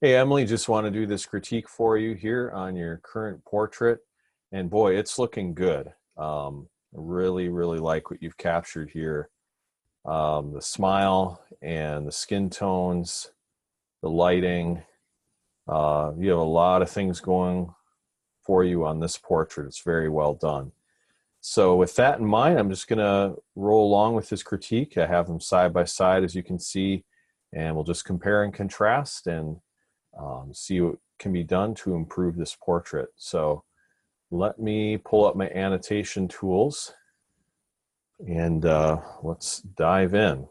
Hey, Emily, just want to do this critique for you here on your current portrait. And boy, it's looking good. Really, really like what you've captured here. The smile and the skin tones, the lighting. You have a lot of things going for you on this portrait. It's very well done. So with that in mind, I'm just going to roll along with this critique. I have them side by side, as you can see, and we'll just compare and contrast and see what can be done to improve this portrait. So let me pull up my annotation tools and let's dive in.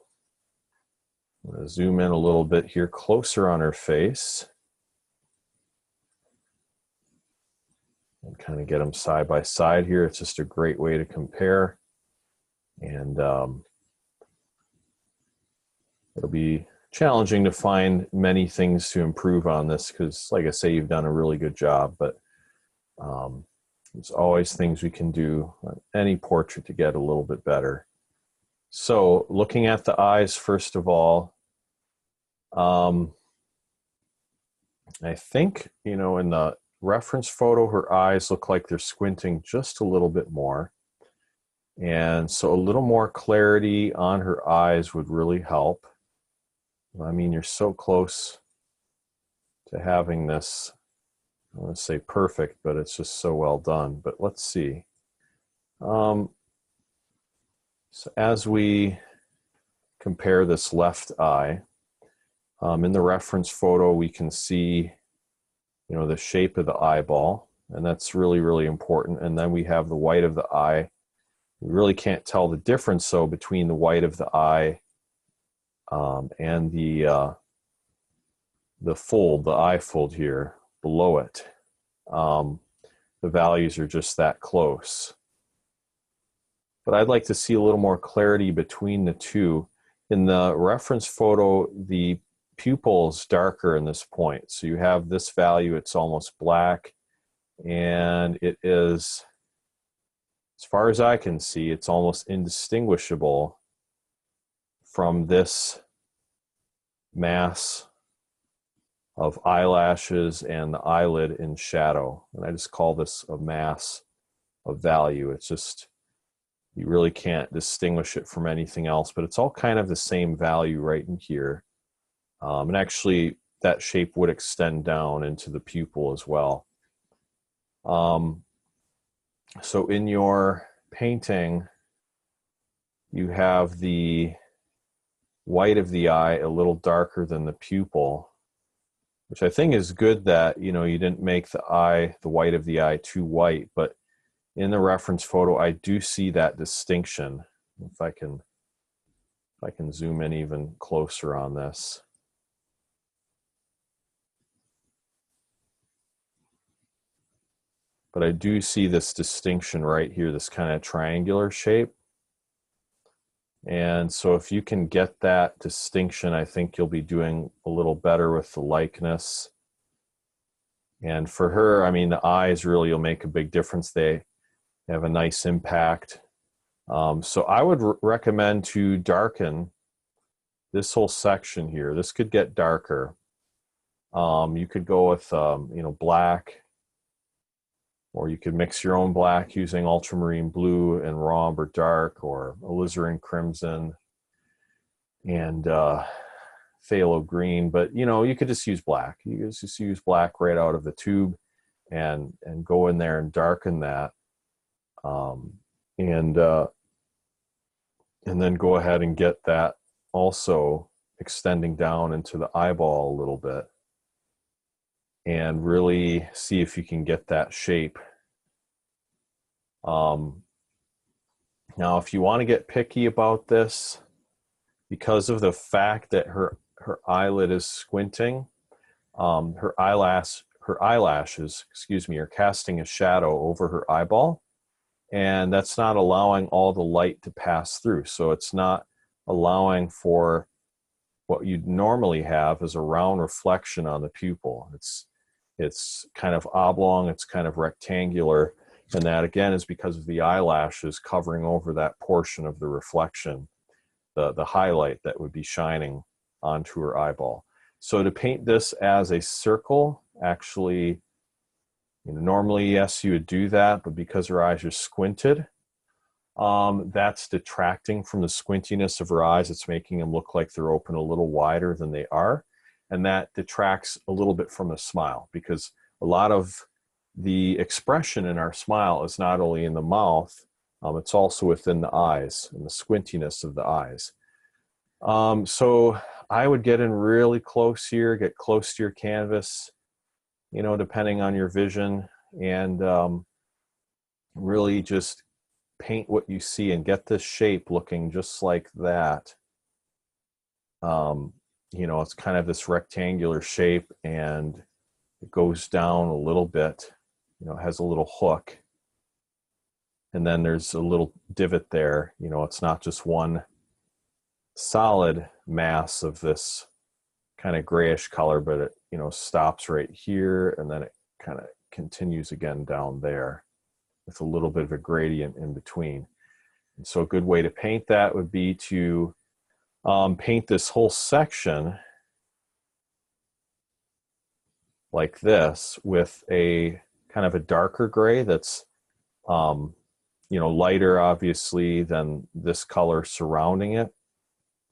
I'm going to zoom in a little bit here closer on her face and kind of get them side by side here. It's just a great way to compare, and it'll be challenging to find many things to improve on this because, like I say, you've done a really good job, but there's always things we can do on any portrait to get a little bit better. So looking at the eyes, first of all, I think, in the reference photo, her eyes look like they're squinting just a little bit more. And so a little more clarity on her eyes would really help. I mean, you're so close to having this, I want to say perfect, but it's just so well done. But let's see. So as we compare this left eye, in the reference photo, we can see, the shape of the eyeball, and that's really, really important. And then we have the white of the eye. We really can't tell the difference, though, between the white of the eye and the fold, the eye fold here below it. The values are just that close. But I'd like to see a little more clarity between the two. In the reference photo, the pupil is darker in this point. So you have this value, it's almost black, and it is, as far as I can see, it's almost indistinguishable from this mass of eyelashes and the eyelid in shadow. And I just call this a mass of value. It's just, you really can't distinguish it from anything else, but it's all kind of the same value right in here. And actually, that shape would extend down into the pupil as well. So in your painting, you have the white of the eye a little darker than the pupil, which I think is good that, you didn't make the white of the eye too white, but in the reference photo, I do see that distinction. If I can zoom in even closer on this. But I do see this distinction right here, this kind of triangular shape. And so if you can get that distinction, I think you'll be doing a little better with the likeness. And for her, I mean, the eyes really will make a big difference. They have a nice impact. So I would recommend to darken this whole section here. This could get darker. You could go with, black, or you could mix your own black using ultramarine blue and rhomb dark, or alizarin crimson and phthalo green. But you could just use black. You could just use black right out of the tube and go in there and darken that, and then go ahead and get that also extending down into the eyeball a little bit, and really see if you can get that shape. Now, if you want to get picky about this, because of the fact that her eyelid is squinting, her eyelashes, are casting a shadow over her eyeball, and that's not allowing all the light to pass through. So it's not allowing for what you'd normally have as a round reflection on the pupil. It's kind of oblong, it's kind of rectangular, and that again is because of the eyelashes covering over that portion of the reflection, the highlight that would be shining onto her eyeball. So to paint this as a circle, actually, normally, yes, you would do that, but because her eyes are squinted, that's detracting from the squintiness of her eyes. It's making them look like they're open a little wider than they are. And that detracts a little bit from the smile, because a lot of the expression in our smile is not only in the mouth, it's also within the eyes and the squintiness of the eyes. So I would get in really close here, get close to your canvas, depending on your vision, and really just paint what you see and get this shape looking just like that. It's kind of this rectangular shape, and it goes down a little bit. It has a little hook, and then there's a little divot there. It's not just one solid mass of this kind of grayish color, but it stops right here, and then it kind of continues again down there with a little bit of a gradient in between. And so a good way to paint that would be to paint this whole section like this with a kind of a darker gray that's lighter obviously than this color surrounding it,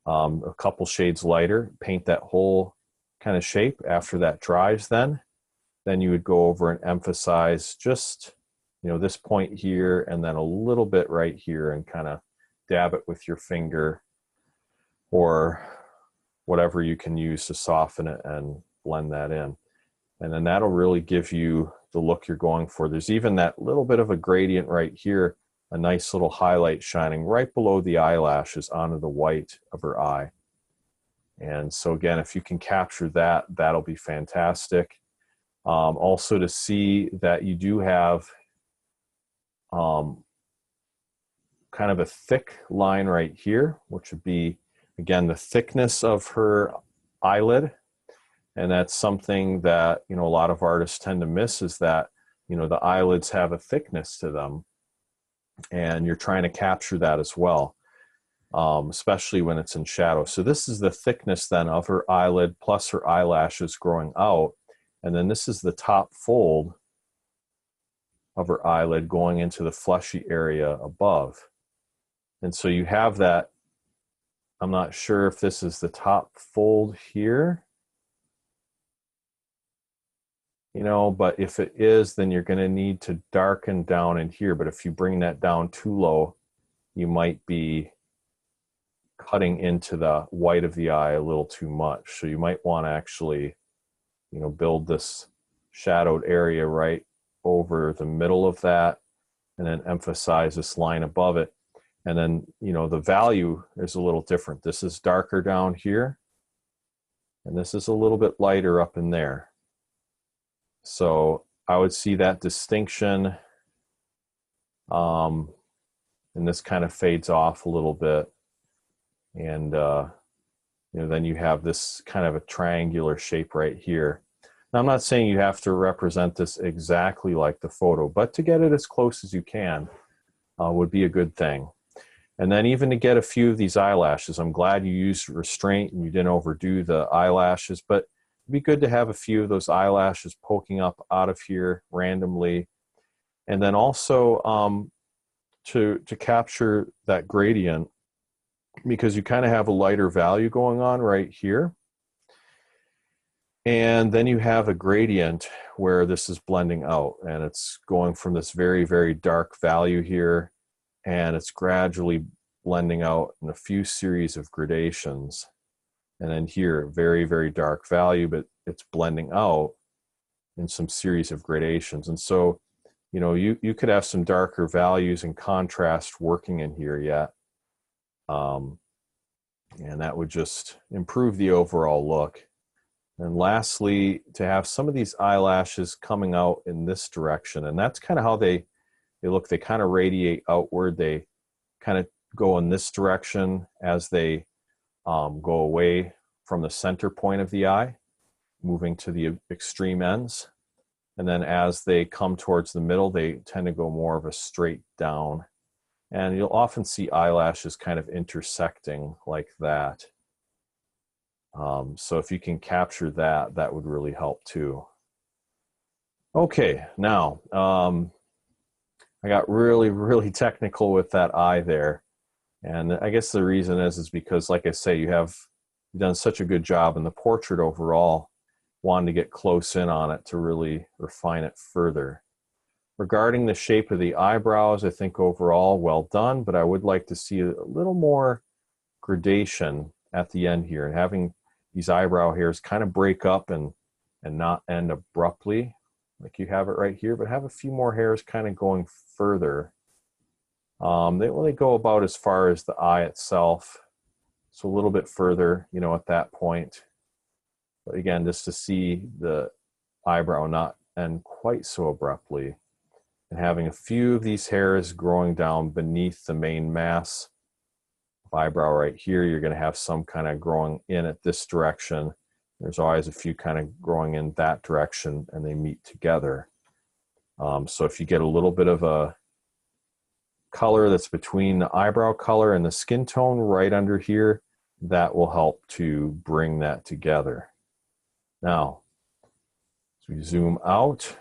a couple shades lighter. Paint that whole kind of shape. After that dries, then you would go over and emphasize just this point here, and then a little bit right here, and kind of dab it with your finger or whatever you can use to soften it and blend that in. And then that'll really give you the look you're going for. There's even that little bit of a gradient right here, a nice little highlight shining right below the eyelashes onto the white of her eye. And so again, if you can capture that, that'll be fantastic. Also to see that you do have kind of a thick line right here, which would be, again, the thickness of her eyelid. And that's something that, a lot of artists tend to miss, is that, the eyelids have a thickness to them. And you're trying to capture that as well, especially when it's in shadow. So this is the thickness then of her eyelid plus her eyelashes growing out. And then this is the top fold of her eyelid going into the fleshy area above. And so you have that. I'm not sure if this is the top fold here, but if it is, then you're going to need to darken down in here. But if you bring that down too low, you might be cutting into the white of the eye a little too much. So you might want to actually, build this shadowed area right over the middle of that, and then emphasize this line above it. And then, the value is a little different. This is darker down here, and this is a little bit lighter up in there. So I would see that distinction, and this kind of fades off a little bit. And, then you have this kind of a triangular shape right here. Now, I'm not saying you have to represent this exactly like the photo, but to get it as close as you can would be a good thing. And then even to get a few of these eyelashes, I'm glad you used restraint and you didn't overdo the eyelashes, but it'd be good to have a few of those eyelashes poking up out of here randomly. And then also to capture that gradient, because you kind of have a lighter value going on right here. And then you have a gradient where this is blending out, and it's going from this very, very dark value here, and it's gradually blending out in a few series of gradations. And then here, very, very dark value, but it's blending out in some series of gradations. And so, you could have some darker values and contrast working in here yet. And that would just improve the overall look. And lastly, to have some of these eyelashes coming out in this direction. And that's kind of how they look. They kind of radiate outward. They kind of go in this direction as they go away from the center point of the eye, moving to the extreme ends. And then as they come towards the middle, they tend to go more of a straight down. And you'll often see eyelashes kind of intersecting like that. So if you can capture that, that would really help too. Okay, now I got really technical with that eye there. And I guess the reason is because, like I say, you've done such a good job in the portrait overall, wanting to get close in on it to really refine it further. Regarding the shape of the eyebrows, I think overall well done, but I would like to see a little more gradation at the end here, and having these eyebrow hairs kind of break up and not end abruptly like you have it right here, but have a few more hairs kind of going further. They only go about as far as the eye itself, so a little bit further, you know, at that point. But again, just to see the eyebrow not end quite so abruptly, and having a few of these hairs growing down beneath the main mass of eyebrow right here. You're going to have some kind of growing in at this direction. There's always a few kind of growing in that direction, and they meet together. So if you get a little bit of a color that's between the eyebrow color and the skin tone right under here, that will help to bring that together. Now, as we zoom out,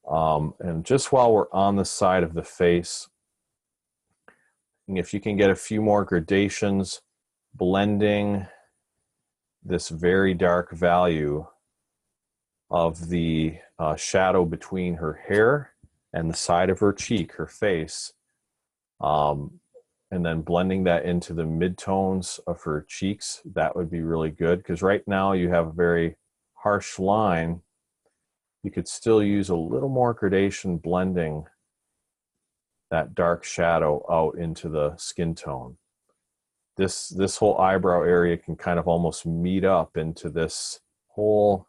and just while we're on the side of the face, if you can get a few more gradations, blending this very dark value of the shadow between her hair and the side of her cheek, her face, and then blending that into the midtones of her cheeks, that would be really good, because right now you have a very harsh line. You could still use a little more gradation blending that dark shadow out into the skin tone. This whole eyebrow area can kind of almost meet up into this whole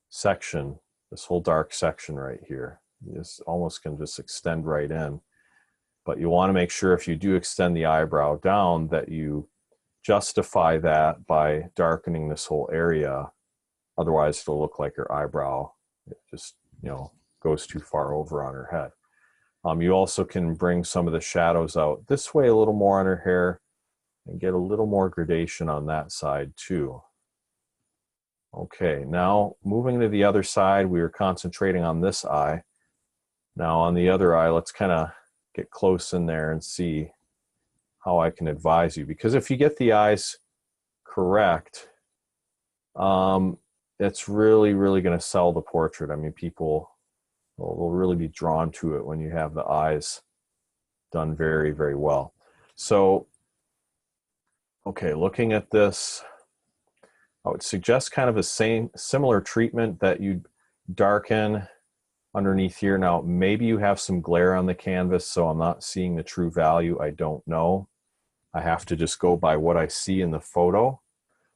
section, this whole dark section right here. This almost can just extend right in. But you want to make sure if you do extend the eyebrow down that you justify that by darkening this whole area. Otherwise it'll look like her eyebrow, it just, you know, goes too far over on her head. You also can bring some of the shadows out this way a little more on her hair and get a little more gradation on that side too. Okay, now moving to the other side, we were concentrating on this eye. Now on the other eye, let's kind of get close in there and see how I can advise you. Because if you get the eyes correct, it's really going to sell the portrait. I mean, people will really be drawn to it when you have the eyes done very well. So, okay, looking at this, I would suggest kind of a similar treatment that you darken underneath here. Now, maybe you have some glare on the canvas, so I'm not seeing the true value. I don't know. I have to just go by what I see in the photo.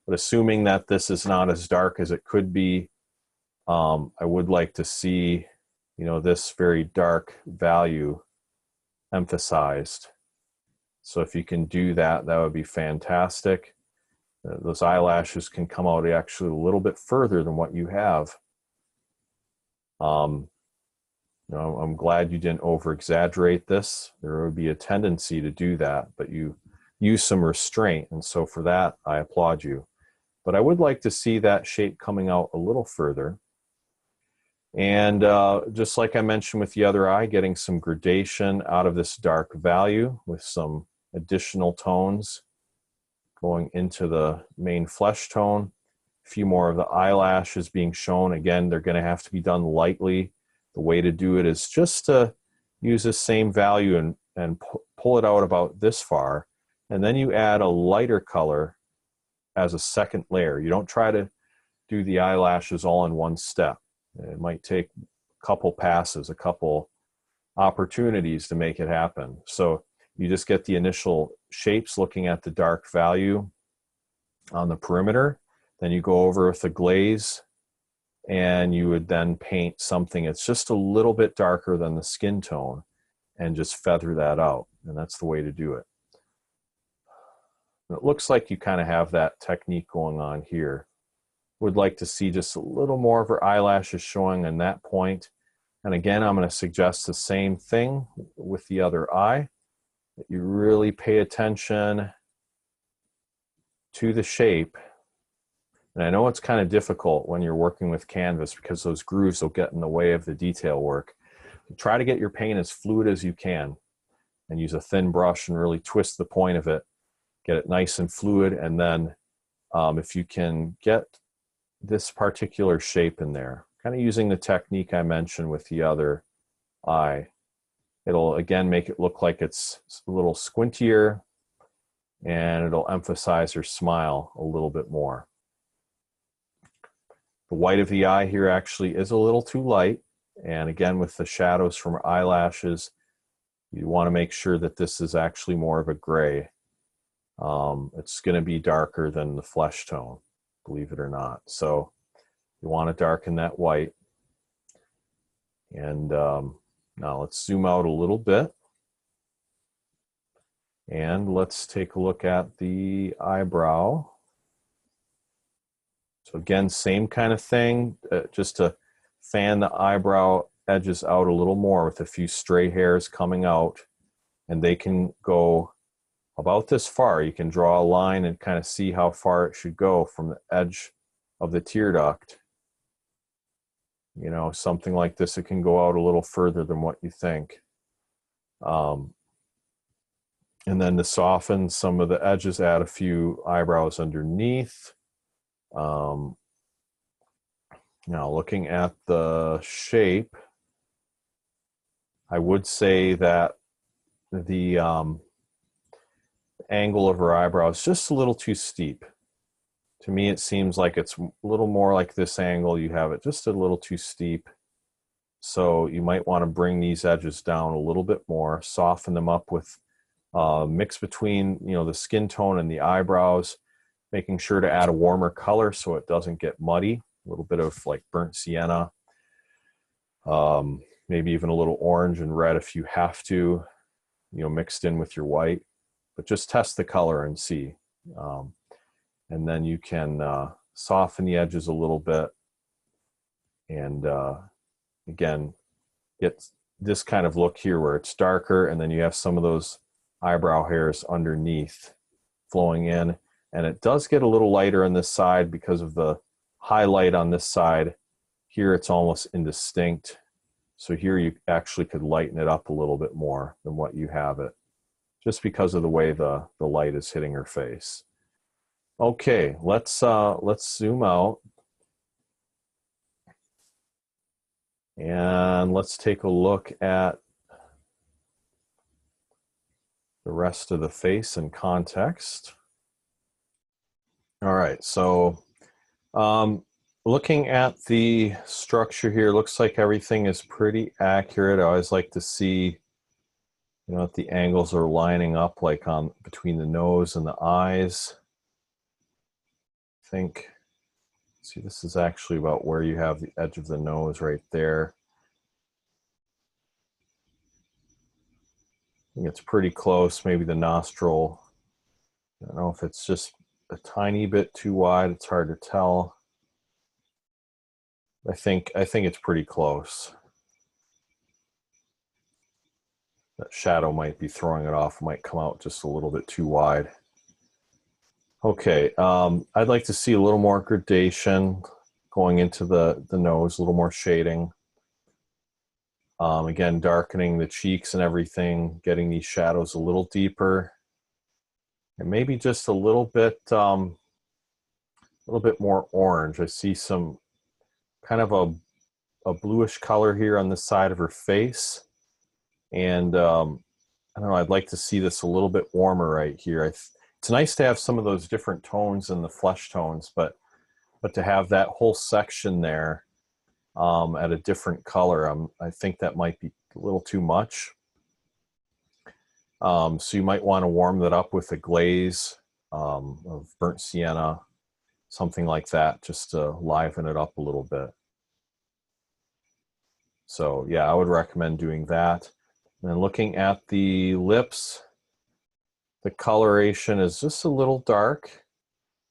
But assuming that this is not as dark as it could be, I would like to see, you know, this very dark value emphasized. So if you can do that, that would be fantastic. Those eyelashes can come out actually a little bit further than what you have. You know, I'm glad you didn't over exaggerate this. There would be a tendency to do that, but you use some restraint, and so for that I applaud you. But I would like to see that shape coming out a little further. And just like I mentioned with the other eye, getting some gradation out of this dark value with some additional tones going into the main flesh tone. A few more of the eyelashes being shown. Again, they're going to have to be done lightly. The way to do it is just to use the same value and pull it out about this far. And then you add a lighter color as a second layer. You don't try to do the eyelashes all in one step. It might take a couple passes, a couple opportunities to make it happen. So you just get the initial shapes looking at the dark value on the perimeter. Then you go over with the glaze, and you would then paint something that's just a little bit darker than the skin tone and just feather that out. And that's the way to do it. And it looks like you kind of have that technique going on here. Would like to see just a little more of her eyelashes showing in that point. And again, I'm going to suggest the same thing with the other eye, that you really pay attention to the shape. And I know it's kind of difficult when you're working with canvas because those grooves will get in the way of the detail work. Try to get your paint as fluid as you can and use a thin brush and really twist the point of it. Get it nice and fluid, and then if you can get this particular shape in there, kind of using the technique I mentioned with the other eye, it'll again make it look like it's a little squintier, and it'll emphasize her smile a little bit more. The white of the eye here actually is a little too light, and again with the shadows from eyelashes, you want to make sure that this is actually more of a gray. It's going to be darker than the flesh tone, believe it or not. So you want to darken that white. And now let's zoom out a little bit. And let's take a look at the eyebrow. So again, same kind of thing, just to fan the eyebrow edges out a little more with a few stray hairs coming out. And they can go about this far. You can draw a line and kind of see how far it should go from the edge of the tear duct. You know, something like this, it can go out a little further than what you think. And then to soften some of the edges, add a few eyebrows underneath. Now looking at the shape, I would say that the angle of her eyebrow is just a little too steep. To me, it seems like it's a little more like this angle. You have it just a little too steep. So you might want to bring these edges down a little bit more, soften them up with mix between, you know, the skin tone and the eyebrows, making sure to add a warmer color so it doesn't get muddy. A little bit of like burnt sienna, maybe even a little orange and red if you have to, you know, mixed in with your white. But just test the color and see. And then you can soften the edges a little bit. And again, get this kind of look here where it's darker, and then you have some of those eyebrow hairs underneath flowing in. And it does get a little lighter on this side because of the highlight on this side. Here it's almost indistinct. So here you actually could lighten it up a little bit more than what you have it, just because of the way the light is hitting her face. Okay, let's zoom out. And let's take a look at the rest of the face in context. All right, so looking at the structure here, looks like everything is pretty accurate. I always like to see, you know, if the angles are lining up, like on between the nose and the eyes. I think, see, this is actually about where you have the edge of the nose right there. I think it's pretty close. Maybe the nostril, I don't know if it's just a tiny bit too wide. It's hard to tell. I think it's pretty close. That shadow might be throwing it off. It might come out just a little bit too wide. Okay, I'd like to see a little more gradation going into the nose, a little more shading. Again, darkening the cheeks and everything, getting these shadows a little deeper, and maybe just a little bit more orange. I see some kind of a bluish color here on the side of her face, and I don't know, I'd like to see this a little bit warmer right here. It's nice to have some of those different tones in the flesh tones, but to have that whole section there at a different color, I think that might be a little too much. So you might want to warm that up with a glaze of burnt sienna, something like that, just to liven it up a little bit. So yeah, I would recommend doing that. And then looking at the lips, the coloration is just a little dark.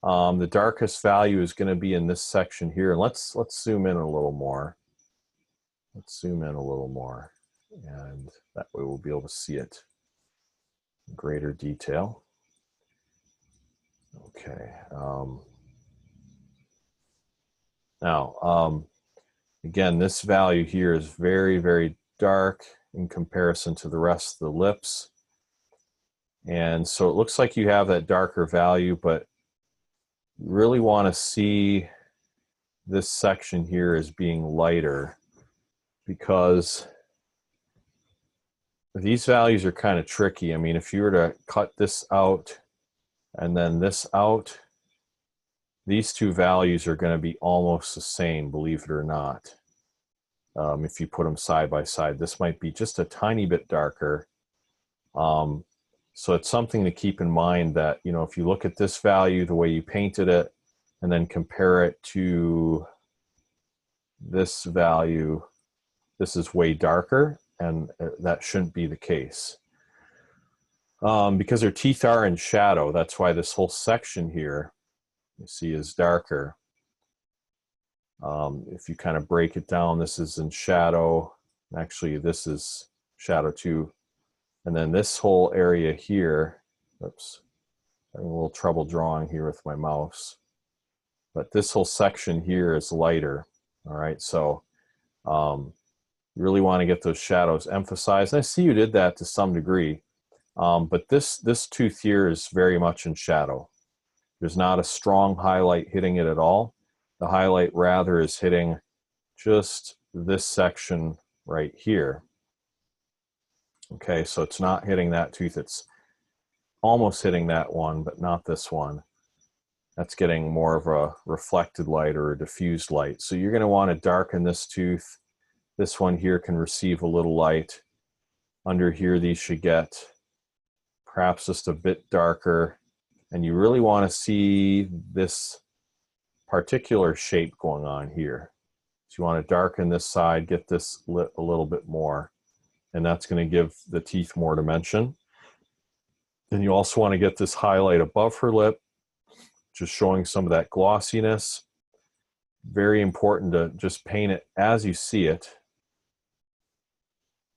The darkest value is going to be in this section here. And let's zoom in a little more. Let's zoom in a little more, and that way we'll be able to see it in greater detail. Okay. Now, again, this value here is very, very dark in comparison to the rest of the lips. And so it looks like you have that darker value, but you really want to see this section here as being lighter, because these values are kind of tricky. I mean, if you were to cut this out and then this out, these two values are going to be almost the same, believe it or not. If you put them side by side, this might be just a tiny bit darker. So it's something to keep in mind that, you know, if you look at this value, the way you painted it, and then compare it to this value, this is way darker, and that shouldn't be the case. Because their teeth are in shadow, that's why this whole section here, you see, is darker. If you kind of break it down, this is in shadow. Actually, this is shadow too. And then this whole area here, oops, having a little trouble drawing here with my mouse. But this whole section here is lighter. All right, so you really want to get those shadows emphasized. And I see you did that to some degree. But this tooth here is very much in shadow. There's not a strong highlight hitting it at all. The highlight rather is hitting just this section right here. Okay, so it's not hitting that tooth. It's almost hitting that one, but not this one. That's getting more of a reflected light or a diffused light. So you're going to want to darken this tooth. This one here can receive a little light. Under here, these should get perhaps just a bit darker. And you really want to see this particular shape going on here. So you want to darken this side, get this lit a little bit more. And that's going to give the teeth more dimension. Then you also want to get this highlight above her lip, just showing some of that glossiness. Very important to just paint it as you see it.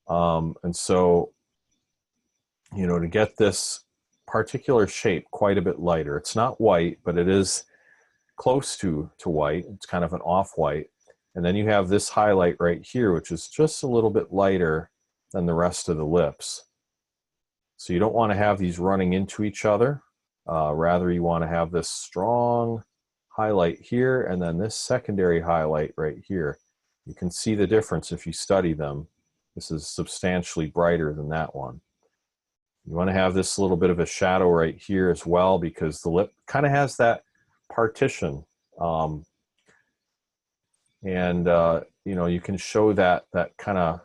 And so, you know, to get this particular shape quite a bit lighter, it's not white, but it is close to white. It's kind of an off-white. And then you have this highlight right here, which is just a little bit lighter than the rest of the lips. So you don't want to have these running into each other. Rather, you want to have this strong highlight here and then this secondary highlight right here. You can see the difference if you study them. This is substantially brighter than that one. You want to have this little bit of a shadow right here as well, because the lip kind of has that partition. You know, you can show that kind of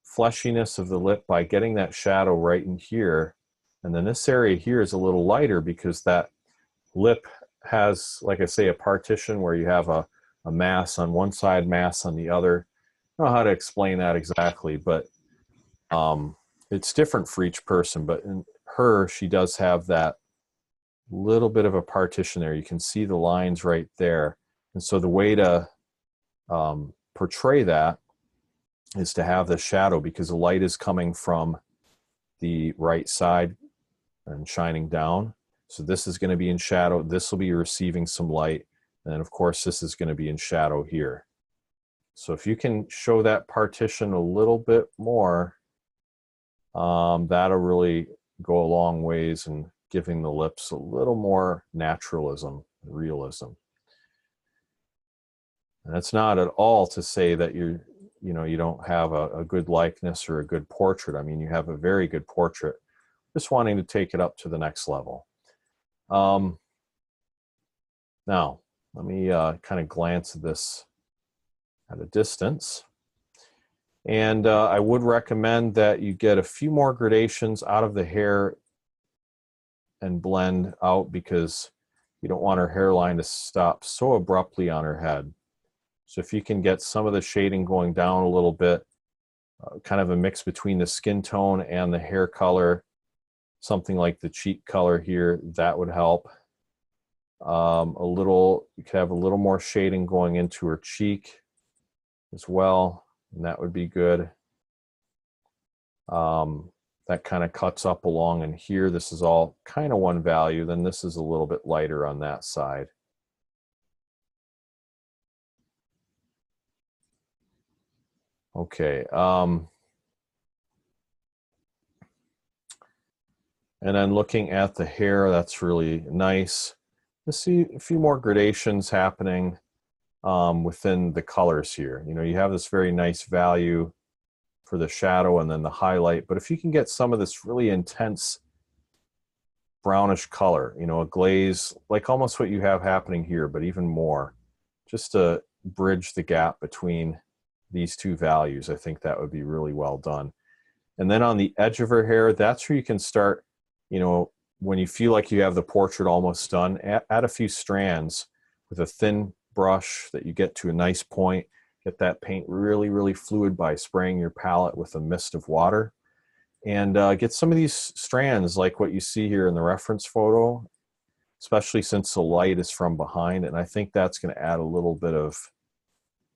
fleshiness of the lip by getting that shadow right in here. And then this area here is a little lighter because that lip has, like I say, a partition where you have a mass on one side, mass on the other. I don't know how to explain that exactly, but it's different for each person. But in her, she does have that little bit of a partition there. You can see the lines right there. And so the way to portray that is to have the shadow, because the light is coming from the right side and shining down. So this is going to be in shadow. This will be receiving some light. And of course, this is going to be in shadow here. So if you can show that partition a little bit more, that'll really go a long ways in giving the lips a little more naturalism and realism. And that's not at all to say that you don't have a good likeness or a good portrait. I mean, you have a very good portrait. Just wanting to take it up to the next level. Now, let me kind of glance at this at a distance. And I would recommend that you get a few more gradations out of the hair and blend out, because you don't want her hairline to stop so abruptly on her head. So if you can get some of the shading going down a little bit, kind of a mix between the skin tone and the hair color, something like the cheek color here, that would help. You could have a little more shading going into her cheek as well, and that would be good. that kind of cuts up along in here. This is all kind of one value. Then this is a little bit lighter on that side. Okay. And then looking at the hair, that's really nice. You see a few more gradations happening within the colors here. You know, you have this very nice value for the shadow and then the highlight. But if you can get some of this really intense brownish color, you know, a glaze, like almost what you have happening here, but even more, just to bridge the gap between these two values, I think that would be really well done. And then on the edge of her hair, that's where you can start, you know, when you feel like you have the portrait almost done, add a few strands with a thin brush that you get to a nice point. Get that paint really, really fluid by spraying your palette with a mist of water. And get some of these strands like what you see here in the reference photo, especially since the light is from behind. And I think that's going to add a little bit of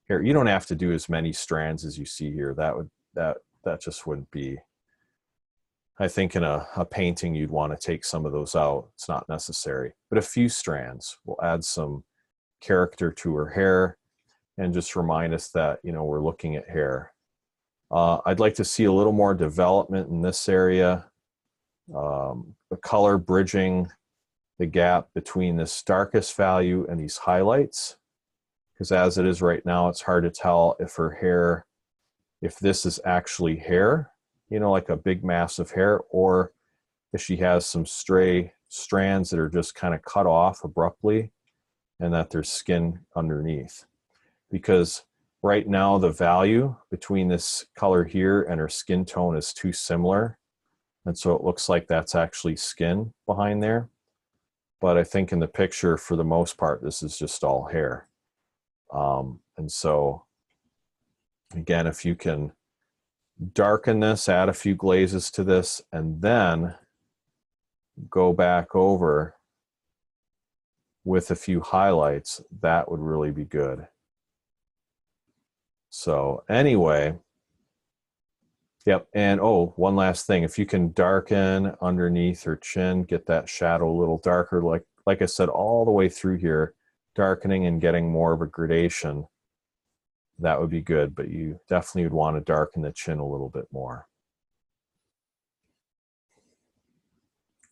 hair. You don't have to do as many strands as you see here. That just wouldn't be. I think in a painting you'd want to take some of those out. It's not necessary. But a few strands will add some character to her hair and just remind us that, you know, we're looking at hair. I'd like to see a little more development in this area. The color bridging the gap between this darkest value and these highlights. Because as it is right now, it's hard to tell if her hair, if this is actually hair, you know, like a big mass of hair, or if she has some stray strands that are just kind of cut off abruptly and that there's skin underneath. Because right now the value between this color here and her skin tone is too similar. And so it looks like that's actually skin behind there. But I think in the picture, for the most part, this is just all hair. And so, again, if you can darken this, add a few glazes to this, and then go back over with a few highlights, that would really be good. So anyway, yep. And oh, one last thing, if you can darken underneath her chin, get that shadow a little darker, like I said, all the way through here, darkening and getting more of a gradation, that would be good. But you definitely would want to darken the chin a little bit more.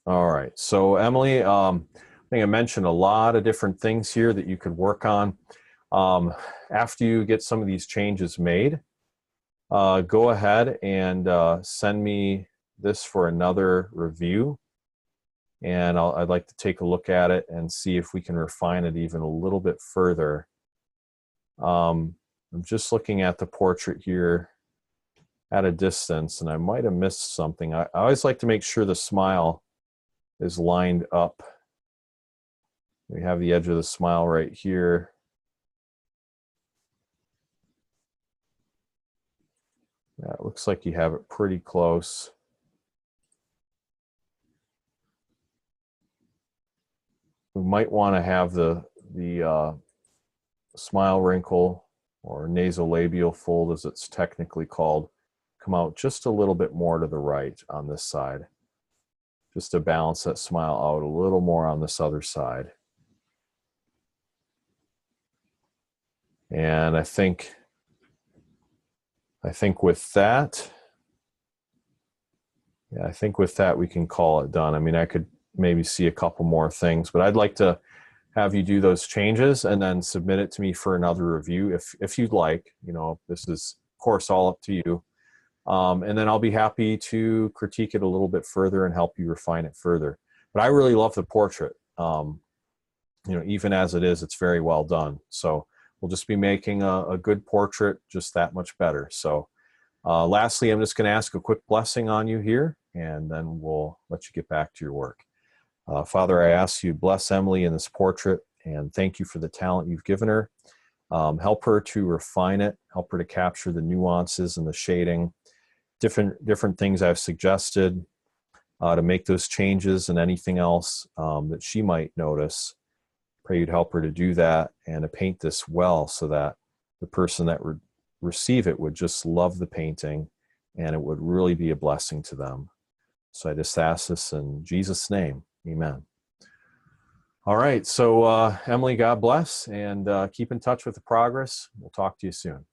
All right, so Emily, I think I mentioned a lot of different things here that you could work on. After you get some of these changes made, go ahead and send me this for another review. And I'd like to take a look at it and see if we can refine it even a little bit further. I'm just looking at the portrait here at a distance, and I might have missed something. I always like to make sure the smile is lined up. We have the edge of the smile right here. Yeah, it looks like you have it pretty close. We might want to have the smile wrinkle, or nasolabial fold as it's technically called, come out just a little bit more to the right on this side, just to balance that smile out a little more on this other side. And I think with that, yeah, I think with that we can call it done. I mean, I could maybe see a couple more things, but I'd like to have you do those changes and then submit it to me for another review if you'd like. You know, this is of course all up to you. And then I'll be happy to critique it a little bit further and help you refine it further. But I really love the portrait. You know, even as it is, it's very well done. So we'll just be making a good portrait just that much better. So lastly, I'm just going to ask a quick blessing on you here, and then we'll let you get back to your work. Father, I ask you to bless Emily in this portrait, and thank you for the talent you've given her. Help her to refine it, help her to capture the nuances and the shading, different things I've suggested to make those changes, and anything else that she might notice. Pray you'd help her to do that and to paint this well, so that the person that would receive it would just love the painting and it would really be a blessing to them. So I just ask this in Jesus' name. Amen. All right. So, Emily, God bless, and keep in touch with the progress. We'll talk to you soon.